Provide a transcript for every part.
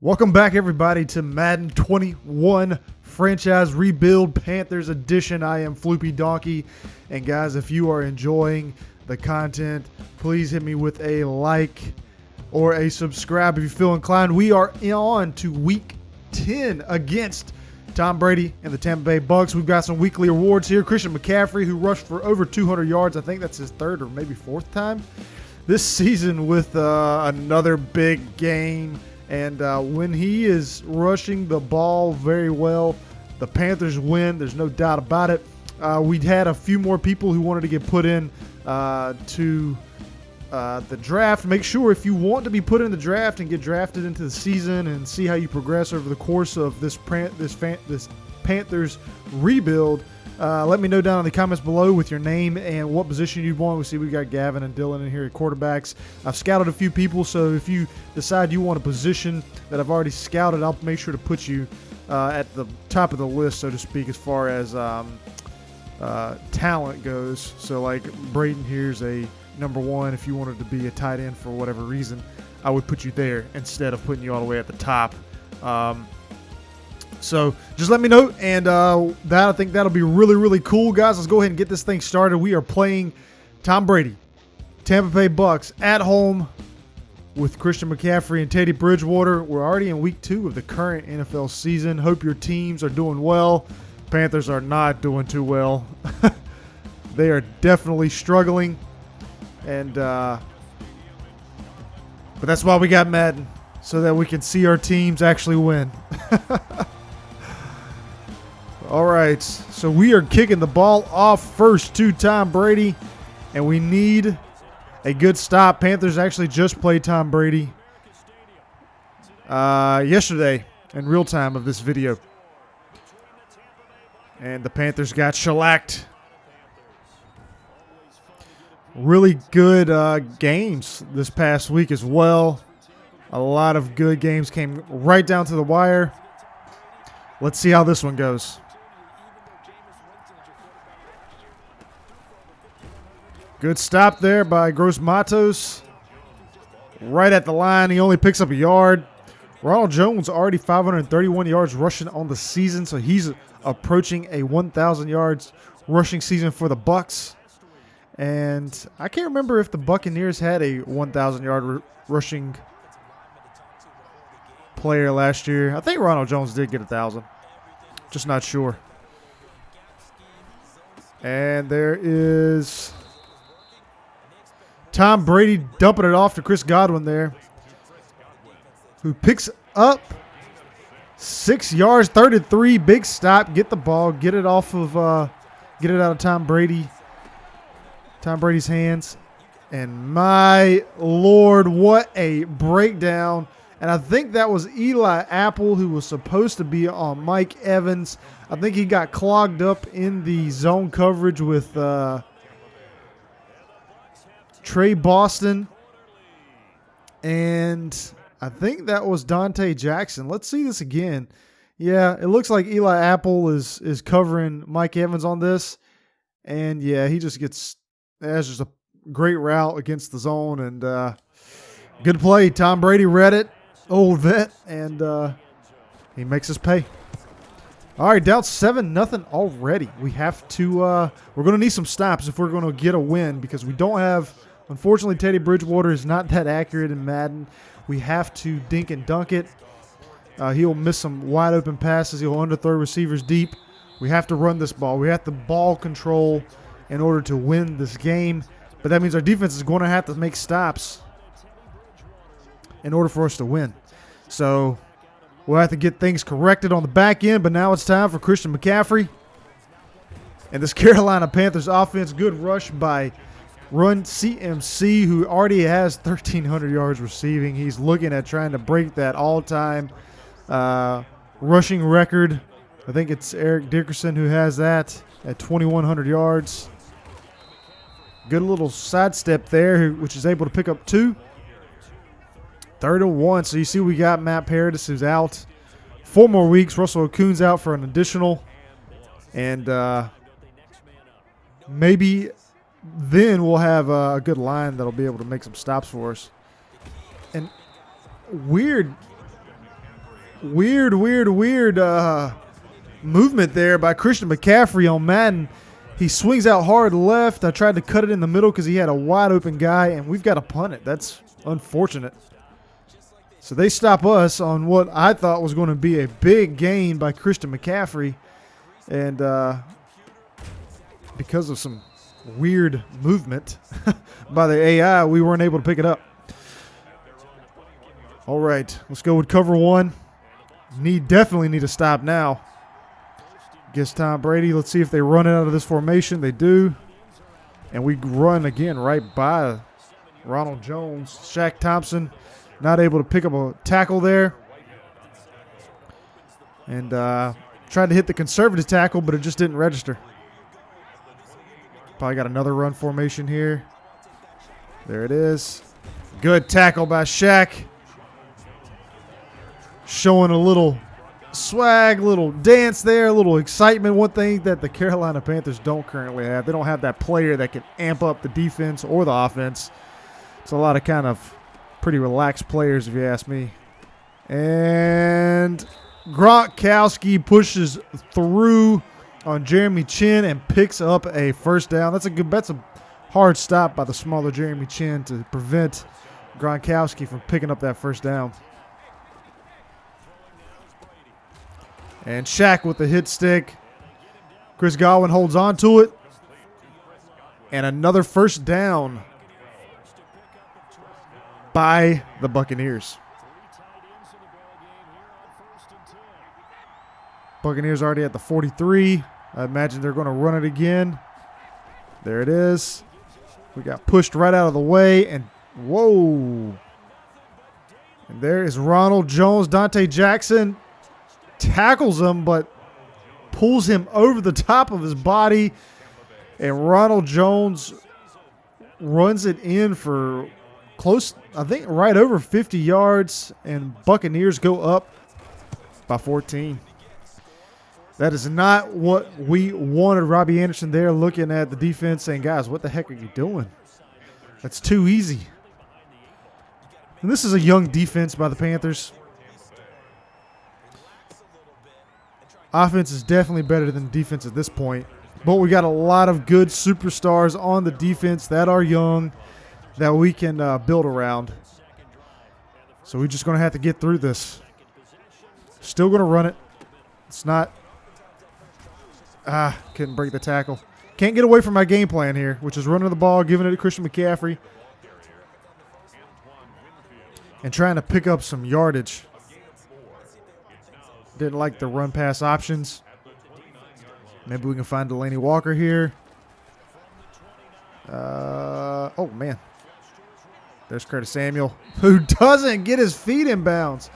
Welcome back, everybody, to Madden 21 Franchise Rebuild Panthers Edition. I am Floopy Donkey, and guys, if you are enjoying the content, please hit me with a like or a subscribe if you feel inclined. We are on to Week 10 against Tom Brady and the Tampa Bay Bucs. We've got some weekly awards here. Christian McCaffrey, who rushed for over 200 yards. I think that's his third or maybe fourth time this season with another big game. And when he is rushing the ball very well, the Panthers win. There's no doubt about it. We'd had a few more people who wanted to get put in to the draft. Make sure if you want to be put in the draft and get drafted into the season and see how you progress over the course of this Panthers rebuild, let me know down in the comments below with your name and what position you want. We see we got Gavin and Dylan in here at quarterbacks. I've scouted a few people, so if you decide you want a position that I've already scouted, I'll make sure to put you at the top of the list, so to speak, as far as talent goes. So like Braden here's a number one. If you wanted to be a tight end for whatever reason, I would put you there instead of putting you all the way at the top. So just let me know, and I think that'll be really, really cool, guys. Let's go ahead and get this thing started. We are playing Tom Brady, Tampa Bay Bucs at home with Christian McCaffrey and Teddy Bridgewater. We're already in week 2 of the current NFL season. Hope your teams are doing well. Panthers are not doing too well. They are definitely struggling, and but that's why we got Madden, so that we can see our teams actually win. All right, so we are kicking the ball off first to Tom Brady, and we need a good stop. Panthers actually just played Tom Brady yesterday in real time of this video, and the Panthers got shellacked. Really good games this past week as well. A lot of good games came right down to the wire. Let's see how this one goes. Good stop there by Gross Matos. Right at the line. He only picks up a yard. Ronald Jones already 531 yards rushing on the season, so he's approaching a 1,000 yards rushing season for the Bucs. And I can't remember if the Buccaneers had a 1,000 yard rushing player last year. I think Ronald Jones did get 1,000. Just not sure. And there is Tom Brady dumping it off to Chris Godwin there, who picks up 6 yards, 33, big stop. Get the ball, get it off of, get it out of Tom Brady's hands. And my Lord, what a breakdown. And I think that was Eli Apple, who was supposed to be on Mike Evans. I think he got clogged up in the zone coverage with Trey Boston. And I think that was Dante Jackson. Let's see this again. Yeah, it looks like Eli Apple is covering Mike Evans on this. And, yeah, he just gets – that's just a great route against the zone. And good play. Tom Brady read it. Old vet, and he makes us pay. All right, down 7-0 already. We have to we're going to need some stops if we're going to get a win, because we don't have, unfortunately, Teddy Bridgewater is not that accurate in Madden. We have to dink and dunk it. He'll miss some wide open passes. He'll underthrow receivers deep. We have to run this ball. We have the ball control in order to win this game, but that means our defense is going to have to make stops in order for us to win. So we'll have to get things corrected on the back end, but now it's time for Christian McCaffrey. And this Carolina Panthers offense, good rush by Run CMC, who already has 1,300 yards receiving. He's looking at trying to break that all-time rushing record. I think it's Eric Dickerson who has that at 2,100 yards. Good little sidestep there, which is able to pick up 2. 3rd and 1. So you see we got Matt Paradis who's out 4 more weeks. Russell Okun's out for an additional. And maybe then we'll have a good line that'll be able to make some stops for us. And weird Weird movement there by Christian McCaffrey on Madden. He swings out hard left. I tried to cut it in the middle because he had a wide open guy, and we've got to punt it. That's unfortunate. So they stop us on what I thought was going to be a big gain by Christian McCaffrey. And because of some weird movement by the AI, we weren't able to pick it up. All right, let's go with cover one. Definitely need to stop now. Against Tom Brady. Let's see if they run it out of this formation. They do. And we run again right by Ronald Jones. Shaq Thompson not able to pick up a tackle there. And tried to hit the conservative tackle, but it just didn't register. Probably got another run formation here. There it is. Good tackle by Shaq. Showing a little swag, little dance there, a little excitement. One thing that the Carolina Panthers don't currently have. They don't have that player that can amp up the defense or the offense. It's a lot of kind of pretty relaxed players, if you ask me. And Gronkowski pushes through on Jeremy Chin and picks up a first down. That's a hard stop by the smaller Jeremy Chin to prevent Gronkowski from picking up that first down. And Shaq with the hit stick. Chris Godwin holds on to it. And another first down by the Buccaneers. Buccaneers already at the 43. I imagine they're going to run it again. There it is. We got pushed right out of the way. And whoa. And there is Ronald Jones. Dante Jackson tackles him, but pulls him over the top of his body. And Ronald Jones runs it in for close, I think right over 50 yards. And Buccaneers go up by 14. That is not what we wanted. Robbie Anderson there looking at the defense saying, guys, what the heck are you doing? That's too easy. And this is a young defense by the Panthers. Offense is definitely better than defense at this point. But we got a lot of good superstars on the defense that are young that we can build around. So we're just going to have to get through this. Still going to run it. It's not. Couldn't break the tackle. Can't get away from my game plan here, which is running the ball, giving it to Christian McCaffrey, and trying to pick up some yardage. Didn't like the run pass options. Maybe we can find Delaney Walker here. Oh, man. There's Curtis Samuel, who doesn't get his feet in bounds.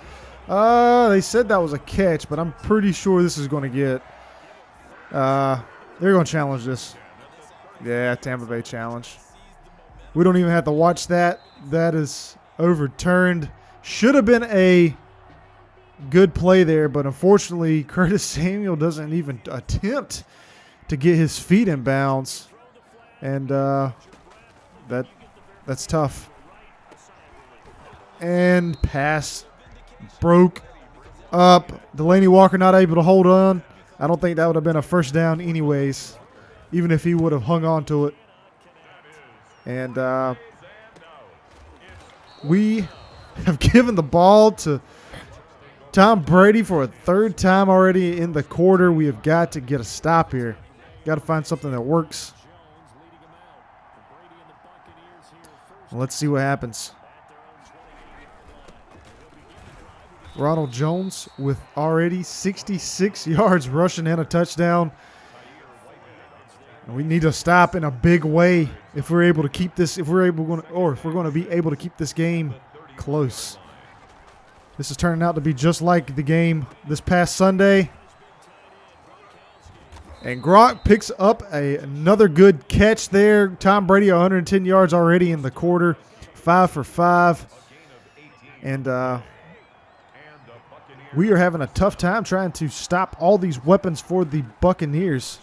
They said that was a catch, but I'm pretty sure this is going to get. They're going to challenge this. Yeah, Tampa Bay challenge. We don't even have to watch that. That is overturned. Should have been a good play there, but unfortunately, Curtis Samuel doesn't even attempt to get his feet in bounds. And that's tough. And pass broke up. Delaney Walker not able to hold on. I don't think that would have been a first down anyways, even if he would have hung on to it. And we have given the ball to Tom Brady for a third time already in the quarter. We have got to get a stop here. Got to find something that works. Let's see what happens. Ronald Jones with already 66 yards rushing and a touchdown. And we need to stop in a big way if we're able to keep this, if we're going to be able to keep this game close. This is turning out to be just like the game this past Sunday. And Gronk picks up another good catch there. Tom Brady 110 yards already in the quarter, 5 for 5. And we are having a tough time trying to stop all these weapons for the Buccaneers.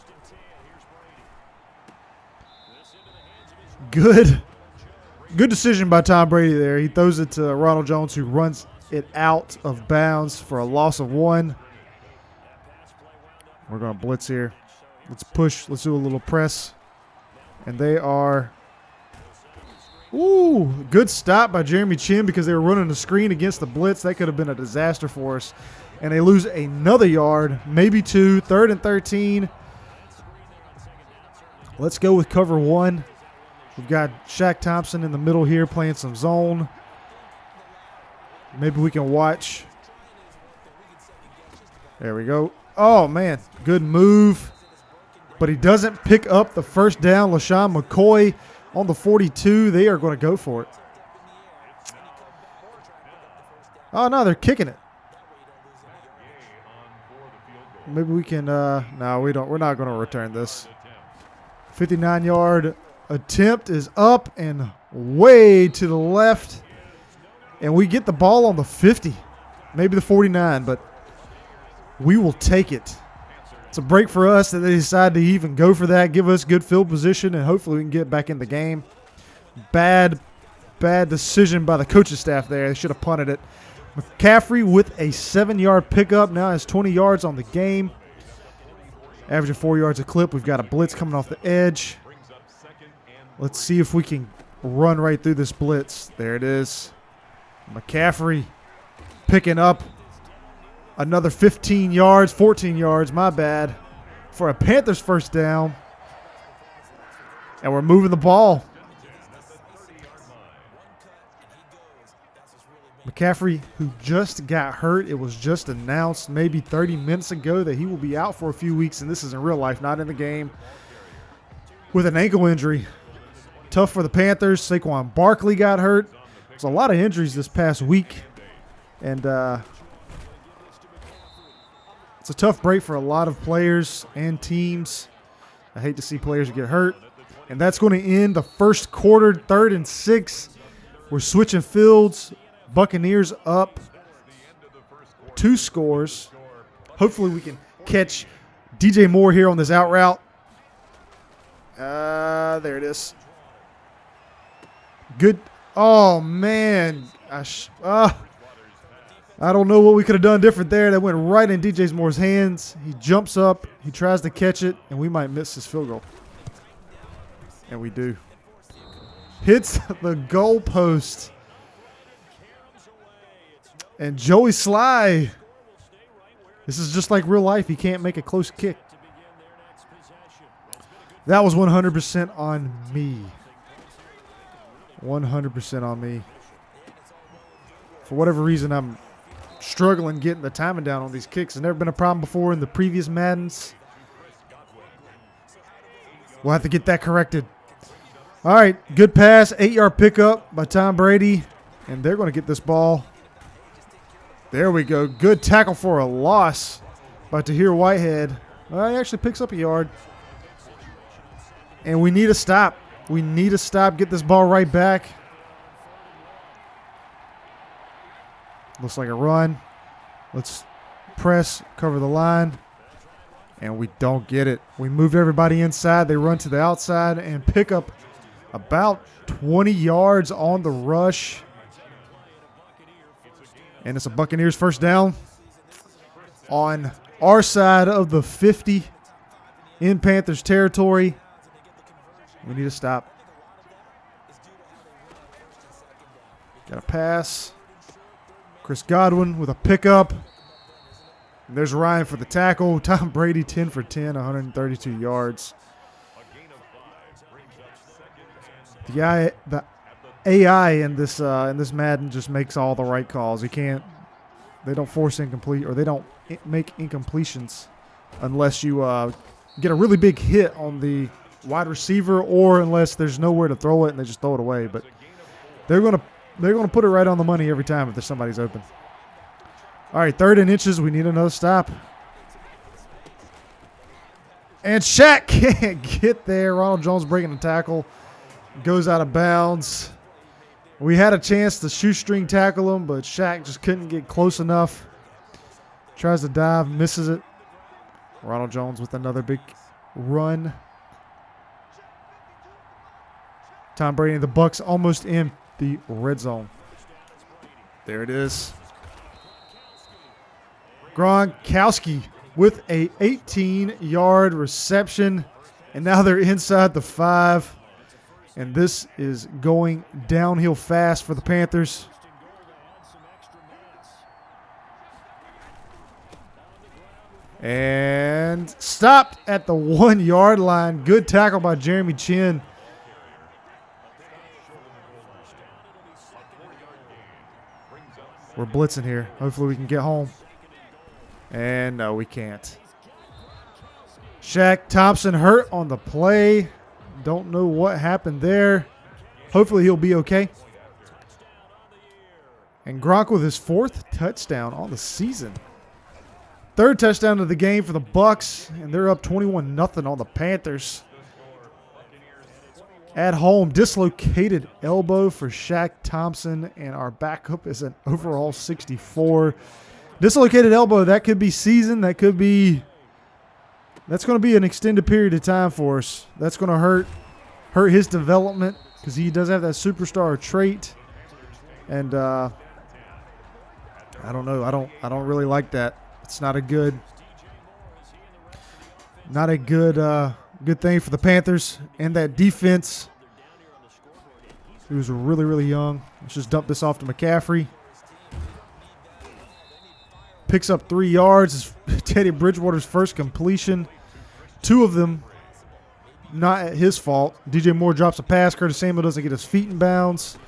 Good decision by Tom Brady there. He throws it to Ronald Jones, who runs it out of bounds for a loss of 1. We're going to blitz here. Let's push. Let's do a little press. And they are... Ooh, good stop by Jeremy Chin because they were running the screen against the blitz. That could have been a disaster for us. And they lose another yard, maybe 2. 3rd and 13. Let's go with cover 1. We've got Shaq Thompson in the middle here playing some zone. Maybe we can watch. There we go. Oh, man. Good move. But he doesn't pick up the first down. LaShawn McCoy on the 42. They are going to go for it. Oh, no, they're kicking it. Maybe we can, no, we don't. We're not going to return this. 59-yard attempt is up and way to the left. And we get the ball on the 50. Maybe the 49, but we will take it. It's a break for us that they decide to even go for that, give us good field position, and hopefully we can get back in the game. Bad decision by the coaching staff there. They should have punted it. McCaffrey with a 7-yard pickup. Now has 20 yards on the game. Averaging 4 yards a clip. We've got a blitz coming off the edge. Let's see if we can run right through this blitz. There it is. McCaffrey picking up another 15 yards, 14 yards, my bad, for a Panthers first down. And we're moving the ball. McCaffrey, who just got hurt. It was just announced maybe 30 minutes ago that he will be out for a few weeks, and this is in real life, not in the game, with an ankle injury. Tough for the Panthers. Saquon Barkley got hurt. There's a lot of injuries this past week, and it's a tough break for a lot of players and teams. I hate to see players get hurt. And that's going to end the first quarter, 3rd and 6. We're switching fields. Buccaneers up 2 scores. Hopefully we can catch DJ Moore here on this out route. There it is. Good. Oh, man. I don't know what we could have done different there. That went right in DJ Moore's hands. He jumps up. He tries to catch it, and we might miss his field goal. And we do. Hits the goalpost. And Joey Sly. This is just like real life. He can't make a close kick. That was 100% on me. 100% on me. For whatever reason, I'm struggling getting the timing down on these kicks. It's never been a problem before in the previous Maddens. We'll have to get that corrected. All right, good pass. 8-yard pickup by Tom Brady. And they're going to get this ball. There we go. Good tackle for a loss by Tahir Whitehead. Well, he actually picks up a yard. And we need a stop. We need to stop, get this ball right back. Looks like a run. Let's press, cover the line. And we don't get it. We moved everybody inside. They run to the outside and pick up about 20 yards on the rush. And it's a Buccaneers first down on our side of the 50 in Panthers territory. We need to stop. Got a pass. Chris Godwin with a pickup. And there's Ryan for the tackle. Tom Brady 10 for 10, 132 yards. The AI in this Madden just makes all the right calls. They don't force incomplete, or they don't make incompletions unless you get a really big hit on the wide receiver, or unless there's nowhere to throw it and they just throw it away. But they're gonna put it right on the money every time if there's somebody's open. All right, 3rd and inches. We need another stop. And Shaq can't get there. Ronald Jones breaking the tackle. Goes out of bounds. We had a chance to shoestring tackle him, but Shaq just couldn't get close enough. Tries to dive, misses it. Ronald Jones with another big run. Tom Brady and the Bucs almost in the red zone. There it is. Gronkowski with a 18-yard reception. And now they're inside the 5. And this is going downhill fast for the Panthers. And stopped at the 1-yard line. Good tackle by Jeremy Chin. We're blitzing here. Hopefully we can get home. And no, we can't. Shaq Thompson hurt on the play. Don't know what happened there. Hopefully he'll be okay. And Gronk with his 4th touchdown on the season. 3rd touchdown of the game for the Bucs, and they're up 21-0 on the Panthers. At home, dislocated elbow for Shaq Thompson, and our backup is an overall 64. Dislocated elbow, that could be season, that's going to be an extended period of time for us. That's going to hurt his development because he does have that superstar trait. And I don't know, I don't really like that. It's not a good good thing for the Panthers and that defense. He was really, really young. Let's just dump this off to McCaffrey. Picks up 3 yards. It's Teddy Bridgewater's first completion. 2 of them not his fault. DJ Moore drops a pass. Curtis Samuel doesn't get his feet in bounds.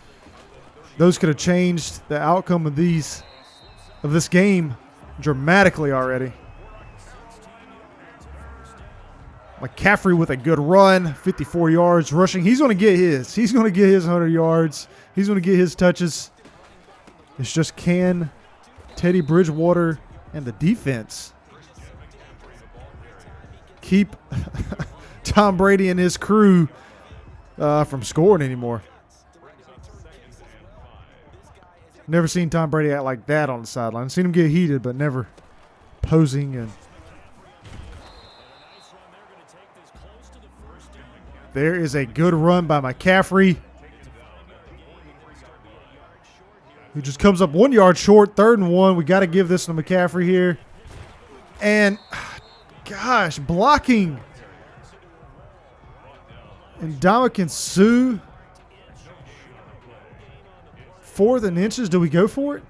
Those could have changed the outcome of this game dramatically already. McCaffrey with a good run, 54 yards rushing. He's going to get his. He's going to get his 100 yards. He's going to get his touches. It's just can Teddy Bridgewater and the defense keep Tom Brady and his crew from scoring anymore. Never seen Tom Brady act like that on the sideline. Seen him get heated, but never posing. And there is a good run by McCaffrey, who just comes up 1 yard short. 3rd and 1. We got to give this to McCaffrey here. And, gosh, blocking. And Ndamukong Suh. 4th and inches. Do we go for it?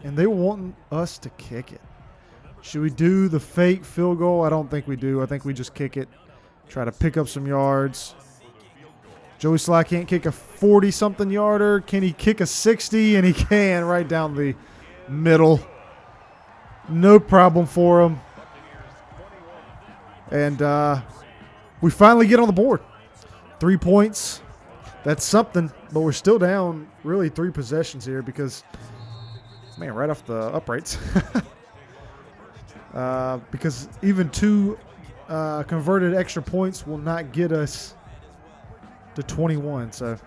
And they want us to kick it. Should we do the fake field goal? I don't think we do. I think we just kick it. Try to pick up some yards. Joey Sly can't kick a 40-something yarder. Can he kick a 60? And he can, right down the middle. No problem for him. And we finally get on the board. 3 points. That's something, but we're still down really 3 possessions here because, man, right off the uprights. Because even 2 converted extra points will not get us to 21. So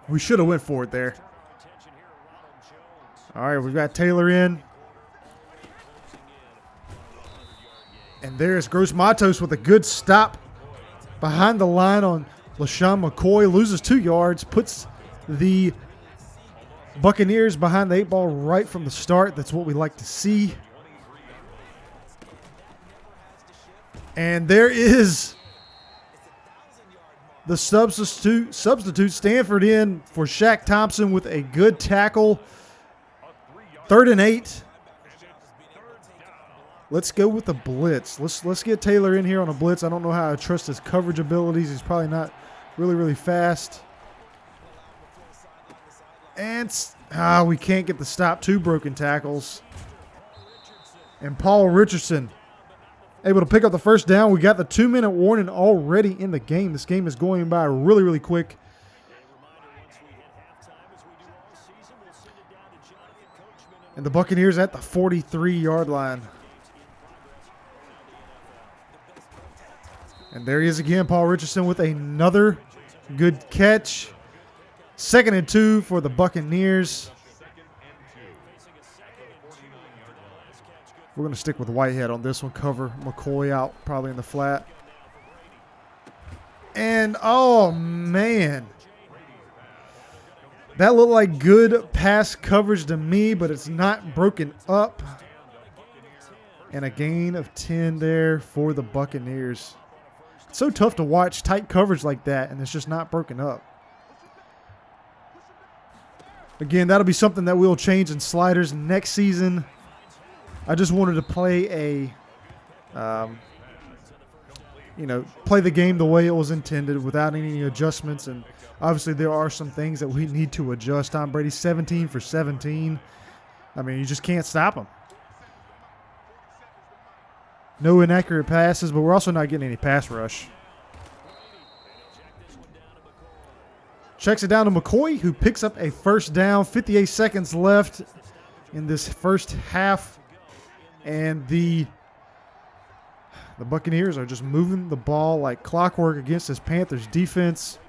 we should have went for it there. All right, we've got Taylor in. And there's Gross Matos with a good stop behind the line on LaShawn McCoy. Loses 2 yards, puts the Buccaneers behind the 8 ball right from the start. That's what we like to see. And there is the substitute Stanford in for Shaq Thompson with a good tackle. 3rd and 8. Let's go with the blitz. Let's get Taylor in here on a blitz. I don't know how I trust his coverage abilities. He's probably not really, really fast. And we can't get the stop. 2 broken tackles. And Paul Richardson able to pick up the first down. We got the 2-minute warning already in the game. This game is going by really, really quick. And the Buccaneers at the 43-yard line. And there he is again, Paul Richardson with another good catch. 2nd and 2 for the Buccaneers. We're going to stick with Whitehead on this one. Cover McCoy out probably in the flat. And, oh, man. That looked like good pass coverage to me, but it's not broken up. And a gain of 10 there for the Buccaneers. It's so tough to watch tight coverage like that, and it's just not broken up. Again, that'll be something that we'll change in sliders next season. I just wanted to play play the game the way it was intended without any adjustments. And obviously there are some things that we need to adjust. Tom Brady 17 for 17. I mean, you just can't stop him. No inaccurate passes, but we're also not getting any pass rush. Checks it down to McCoy, who picks up a first down. 58 seconds left in this first half. And the Buccaneers are just moving the ball like clockwork against this Panthers defense.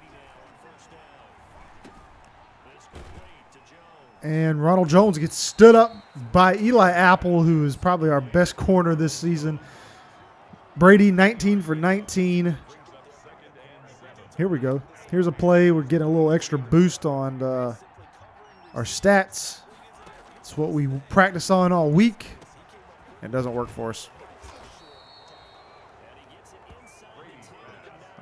And Ronald Jones gets stood up by Eli Apple, who is probably our best corner this season. Brady 19 for 19. Here we go. Here's a play. We're getting a little extra boost on our stats. It's what we practice on all week. It doesn't work for us.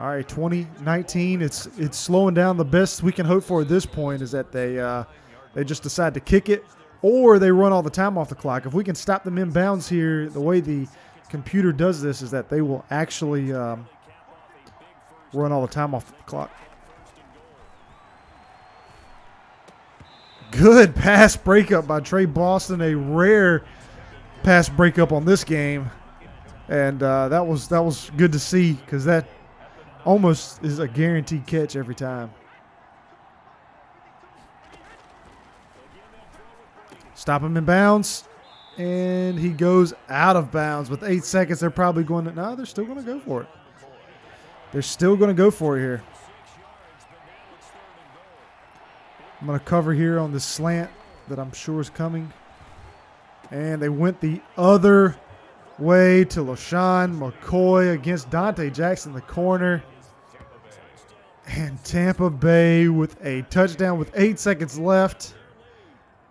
All right, 2019. It's slowing down. The best we can hope for at this point is that they just decide to kick it, or they run all the time off the clock. If we can stop them inbounds here, the way the computer does this is that they will actually run all the time off the clock. Good pass breakup by Trey Boston, a rare pass breakup on this game, and that was good to see because that almost is a guaranteed catch every time. Stop him in bounds, and he goes out of bounds with 8 seconds. They're probably going to, no, they're still going to go for it. They're still going to go for it here. I'm going to cover here on this slant that I'm sure is coming. And they went the other way to LaShawn McCoy against Dante Jackson in the corner. And Tampa Bay with a touchdown with 8 seconds left.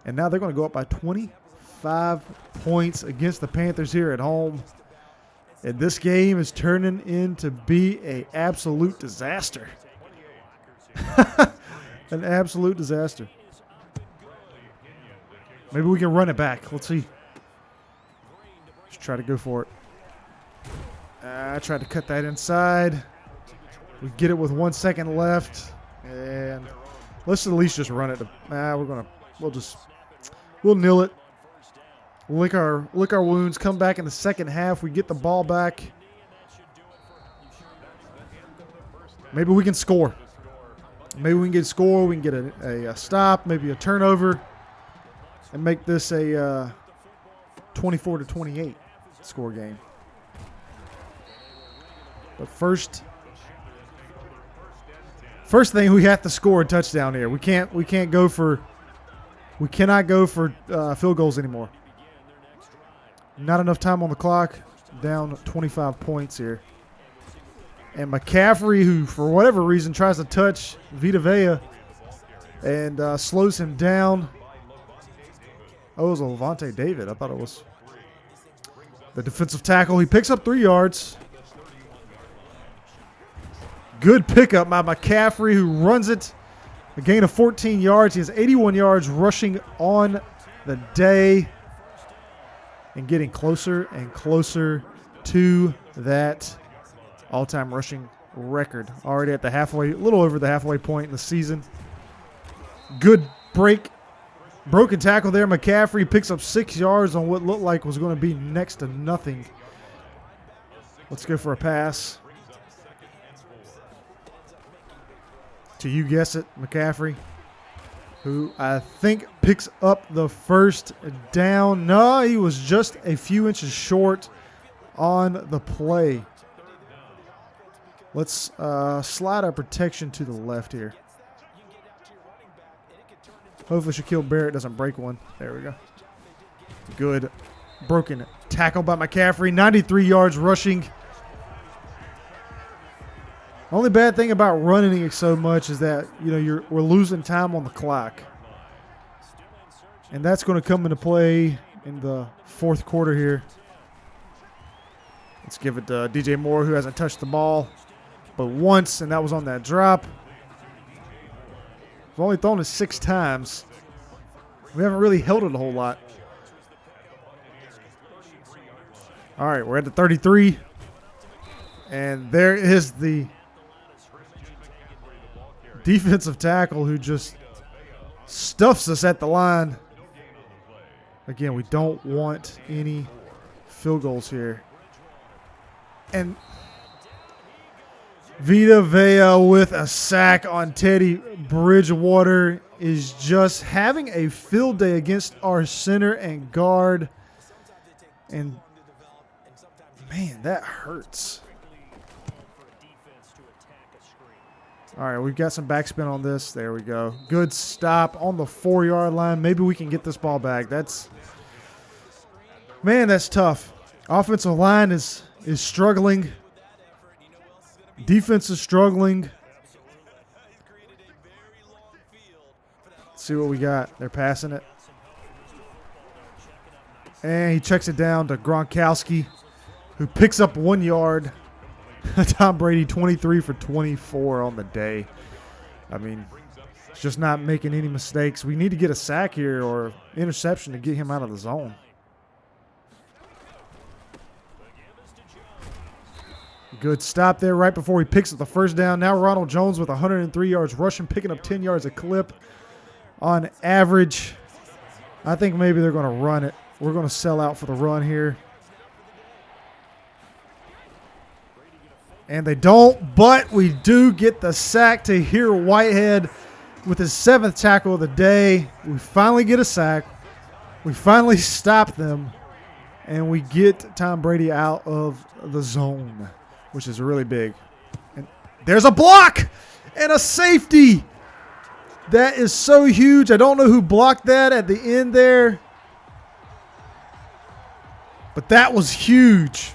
And now they're going to go up by 25 points against the Panthers here at home. And this game is turning into be an absolute disaster. An absolute disaster. Maybe we can run it back. Let's see. Let's try to go for it. I tried to cut that inside. We get it with 1 second left. And let's at least just run it. We'll nil it. Lick our wounds. Come back in the second half. We get the ball back. Maybe we can score. Maybe we can get a score. We can get a stop, maybe a turnover, and make this a 24-28 score game. But first thing, we have to score a touchdown here. We cannot go for field goals anymore. Not enough time on the clock. Down 25 points here. And McCaffrey, who for whatever reason tries to touch Vita Vea and slows him down. Oh, it was a Levante David. I thought it was the defensive tackle. He picks up 3 yards. Good pickup by McCaffrey, who runs it. A gain of 14 yards. He has 81 yards rushing on the day. And getting closer and closer to that all-time rushing record. Already at the halfway, a little over the halfway point in the season. Good broken tackle there. McCaffrey picks up 6 yards on what looked like was going to be next to nothing. Let's go for a pass. To you guess it, McCaffrey, who I think picks up the first down. No, he was just a few inches short on the play. Let's slide our protection to the left here. Hopefully Shaquille Barrett doesn't break one. There we go. Good broken tackle by McCaffrey. 93 yards rushing. Only bad thing about running it so much is that, we're losing time on the clock. And that's going to come into play in the fourth quarter here. Let's give it to DJ Moore, who hasn't touched the ball but once, and that was on that drop. We've only thrown it 6 times. We haven't really held it a whole lot. All right, we're at the 33. And there is the defensive tackle who just stuffs us at the line. Again, we don't want any field goals here. And Vita Vea with a sack on Teddy Bridgewater is just having a field day against our center and guard. And, man, that hurts. All right, we've got some backspin on this. There we go. Good stop on the 4-yard line. Maybe we can get this ball back. Man, that's tough. Offensive line is struggling. Defense is struggling. Let's see what we got. They're passing it. And he checks it down to Gronkowski, who picks up 1 yard. Tom Brady, 23 for 24 on the day. I mean, he's just not making any mistakes. We need to get a sack here or interception to get him out of the zone. Good stop there right before he picks up the first down. Now Ronald Jones with 103 yards rushing, picking up 10 yards a clip on average. I think maybe they're going to run it. We're going to sell out for the run here. And they don't, but we do get the sack to Tahir Whitehead with his 7th tackle of the day. We finally get a sack. We finally stop them. And we get Tom Brady out of the zone, which is really big. And there's a block and a safety. That is so huge. I don't know who blocked that at the end there. But that was huge.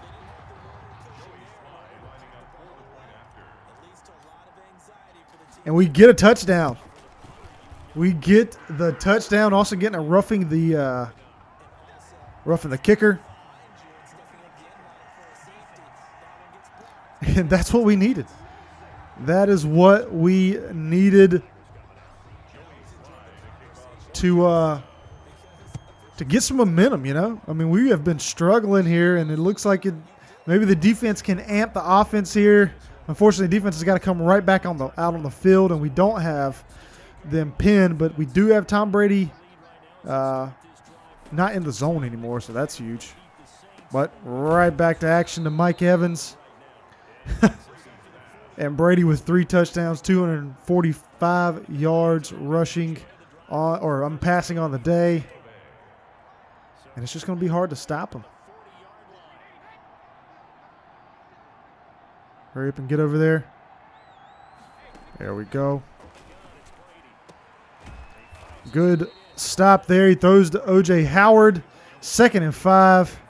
And we get a touchdown. We get the touchdown. Also getting a roughing the kicker. And that's what we needed. That is what we needed to get some momentum, you know? I mean, we have been struggling here, and it looks like maybe the defense can amp the offense here. Unfortunately, the defense has got to come right back out on the field, and we don't have them pinned, but we do have Tom Brady not in the zone anymore, so that's huge. But right back to action to Mike Evans. And Brady with 3 touchdowns, 245 yards rushing passing on the day. And it's just going to be hard to stop him. Hurry up and get over there. There we go. Good stop there. He throws to O.J. Howard. 2nd and 5.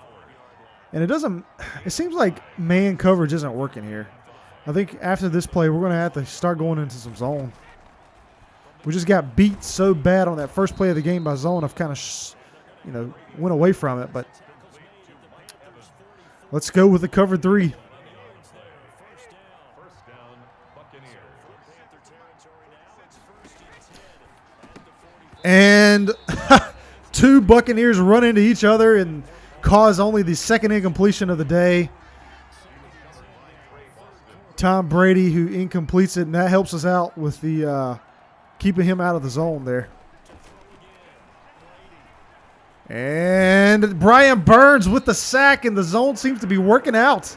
And it seems like man coverage isn't working here. I think after this play, we're going to have to start going into some zone. We just got beat so bad on that first play of the game by zone. I've kind of, went away from it. But let's go with the cover 3. And 2 Buccaneers run into each other and cause only the 2nd incompletion of the day. Tom Brady, who incompletes it, and that helps us out with the keeping him out of the zone there. And Brian Burns with the sack, and the zone seems to be working out.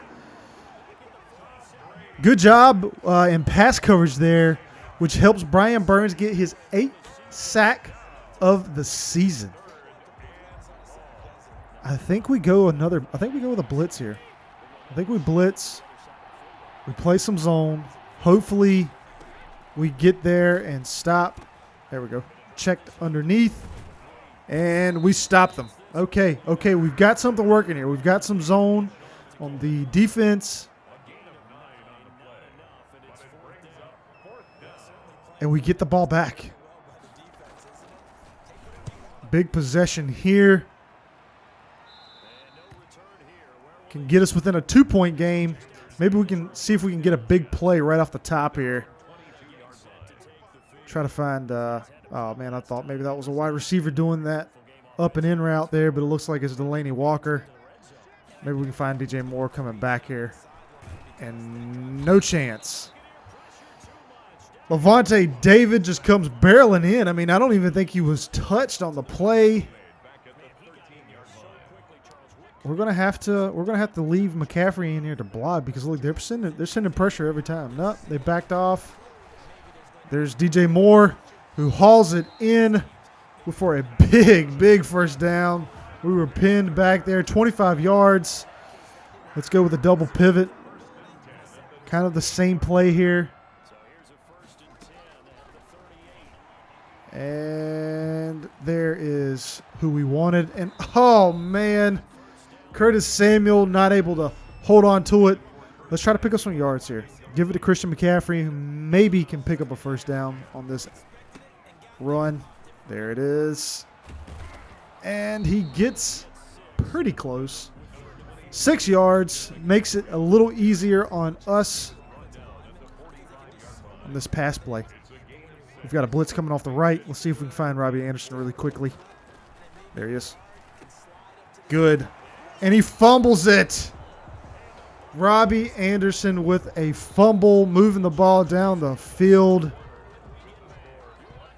Good job in pass coverage there, which helps Brian Burns get his 8th sack of the season. I think we go with a blitz here. I think we blitz. We play some zone. Hopefully we get there and stop. There we go. Checked underneath. And we stop them. Okay, we've got something working here. We've got some zone on the defense. And we get the ball back. Big possession here. can get us within a 2-point game. Maybe we can see if we can get a big play right off the top here. Try to find, oh man, I thought maybe that was a wide receiver doing that up and in route there, but it looks like it's Delaney Walker. Maybe we can find DJ Moore coming back here. And no chance. Levante David just comes barreling in. I mean, I don't even think he was touched on the play. We're gonna have to leave McCaffrey in here to block because look, they're sending pressure every time. Nope, they backed off. There's DJ Moore who hauls it in for a big first down. We were pinned back there, 25 yards. Let's go with a double pivot. Kind of the same play here. And there is who we wanted. And oh man, Curtis Samuel not able to hold on to it. Let's try to pick up some yards here. Give it to Christian McCaffrey, who maybe can pick up a first down on this run. There it is. And he gets pretty close. 6 yards makes it a little easier on us on this pass play. We've got a blitz coming off the right. Let's see if we can find Robbie Anderson really quickly. There he is. Good. And he fumbles it. Robbie Anderson with a fumble, moving the ball down the field.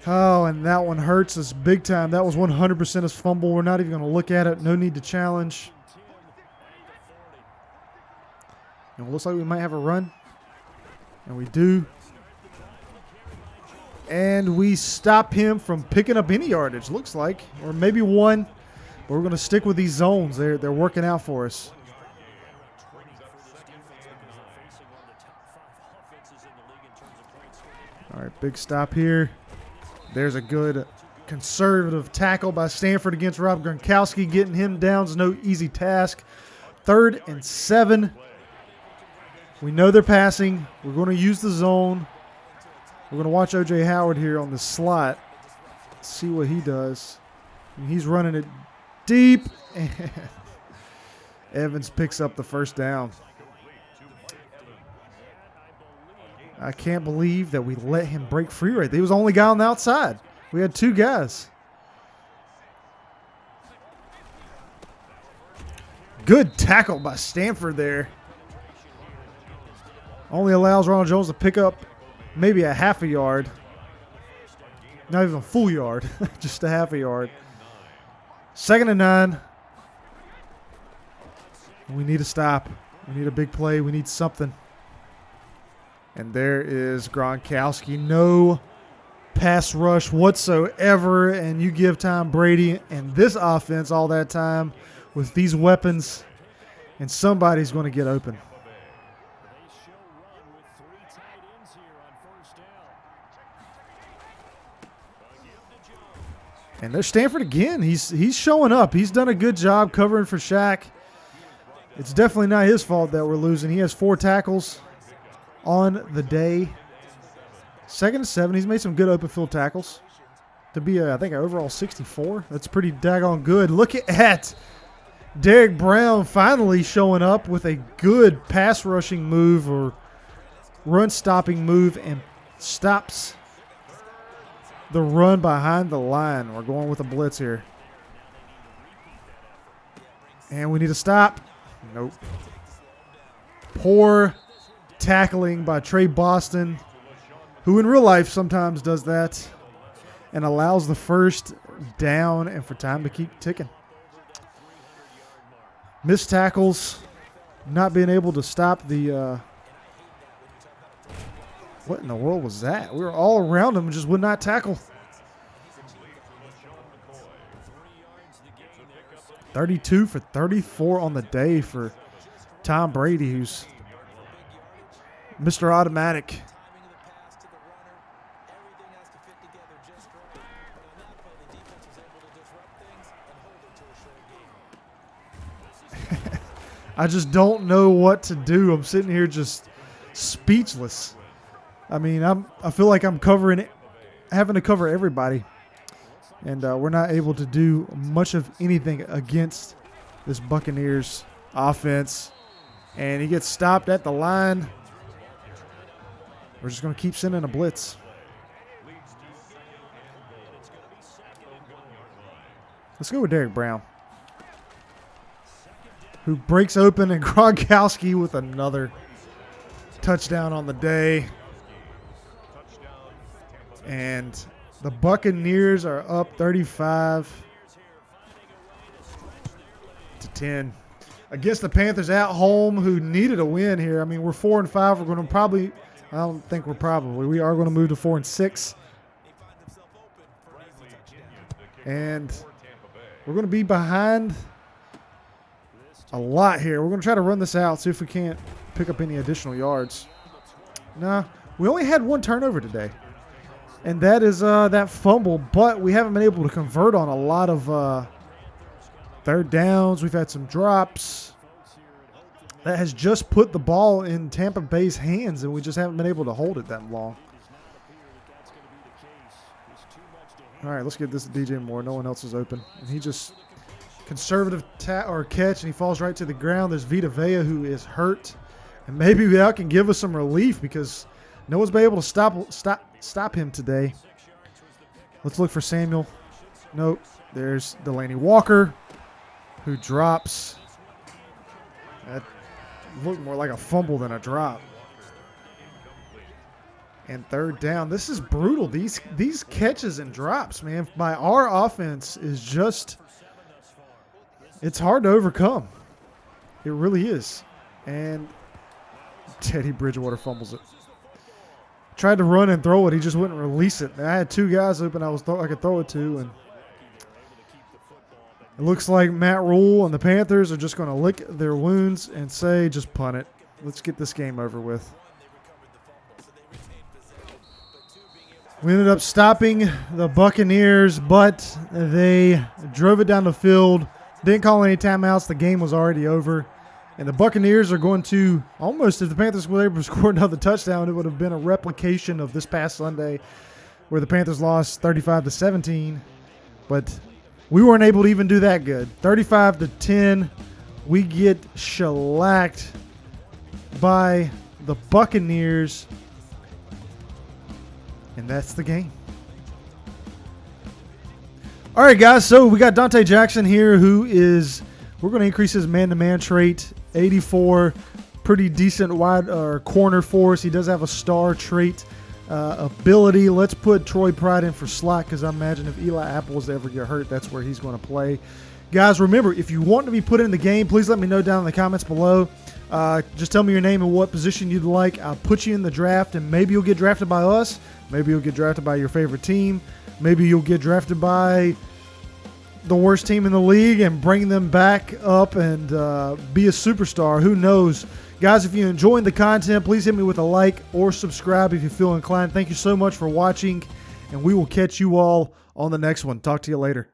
Oh, and that one hurts us big time. That was 100% his fumble. We're not even going to look at it. No need to challenge. And it looks like we might have a run. And we do. And we stop him from picking up any yardage, looks like. Or maybe one. But we're going to stick with these zones. They're working out for us. All right, big stop here. There's a good conservative tackle by Stanford against Rob Gronkowski. Getting him down is no easy task. 3rd and 7. We know they're passing. We're going to use the zone. We're going to watch O.J. Howard here on the slot. See what he does. And he's running it deep. And Evans picks up the first down. I can't believe that we let him break free right there. He was the only guy on the outside. We had 2 guys. Good tackle by Stanford there. Only allows Ronald Jones to pick up maybe a half a yard. Not even a full yard. Just a half a yard. 2nd and 9. We need a stop. We need a big play. We need something. And there is Gronkowski. No pass rush whatsoever. And you give Tom Brady and this offense all that time with these weapons. And somebody's going to get open. And there's Stanford again. He's showing up. He's done a good job covering for Shaq. It's definitely not his fault that we're losing. He has 4 tackles on the day. 2nd and 7. He's made some good open field tackles. To be, I think, an overall 64. That's pretty daggone good. Look at Derek Brown finally showing up with a good pass rushing move or run stopping move and stops the run behind the line. We're going with a blitz here. And we need to stop. Nope. Poor tackling by Trey Boston, who in real life sometimes does that and allows the first down and for time to keep ticking. Missed tackles, not being able to stop the what in the world was that? We were all around him and just would not tackle. 32 for 34 on the day for Tom Brady, who's Mr. Automatic. I just don't know what to do. I'm sitting here just speechless. I mean, I feel like I'm having to cover everybody. And we're not able to do much of anything against this Buccaneers offense. And he gets stopped at the line. We're just going to keep sending a blitz. Let's go with Derek Brown, who breaks open, and Gronkowski with another touchdown on the day. And the Buccaneers are up 35-10 against the Panthers at home, who needed a win here. I mean, we're 4-5. We're going to probably, I don't think we are going to move to 4-6. And we're going to be behind a lot here. We're going to try to run this out, see if we can't pick up any additional yards. Nah, we only had one turnover today, and that is that fumble, but we haven't been able to convert on a lot of third downs. We've had some drops. That has just put the ball in Tampa Bay's hands, and we just haven't been able to hold it that long. All right, let's get this to DJ Moore. No one else is open. And he just conservative catch, and he falls right to the ground. There's Vita Vea, who is hurt. And maybe that can give us some relief because no one's been able to stop him today. Let's look for Samuel. Nope. There's Delaney Walker, who drops. That looked more like a fumble than a drop. And third down. This is brutal. These catches and drops, man, by our offense is just, it's hard to overcome. It really is. And Teddy Bridgewater fumbles it. Tried to run and throw it. He just wouldn't release it. And I had two guys open I could throw it to. And it looks like Matt Rule and the Panthers are just going to lick their wounds and say, just punt it. Let's get this game over with. We ended up stopping the Buccaneers, but they drove it down the field. Didn't call any timeouts. The game was already over. And the Buccaneers are going to almost, if the Panthers were able to score another touchdown, it would have been a replication of this past Sunday where the Panthers lost 35-17. But we weren't able to even do that good. 35-10. We get shellacked by the Buccaneers. And that's the game. All right, guys. So we got Dante Jackson here, we're going to increase his man-to-man trait. 84, pretty decent wide corner for us. He does have a star trait ability. Let's put Troy Pride in for slot because I imagine if Eli Apple was to ever get hurt, that's where he's going to play. Guys, remember, if you want to be put in the game, please let me know down in the comments below. Just tell me your name and what position you'd like. I'll put you in the draft, and maybe you'll get drafted by us. Maybe you'll get drafted by your favorite team. Maybe you'll get drafted by the worst team in the league and bring them back up and be a superstar. Who knows? Guys, if you're enjoying the content, please hit me with a like or subscribe if you feel inclined. Thank you so much for watching, and we will catch you all on the next one. Talk to you later.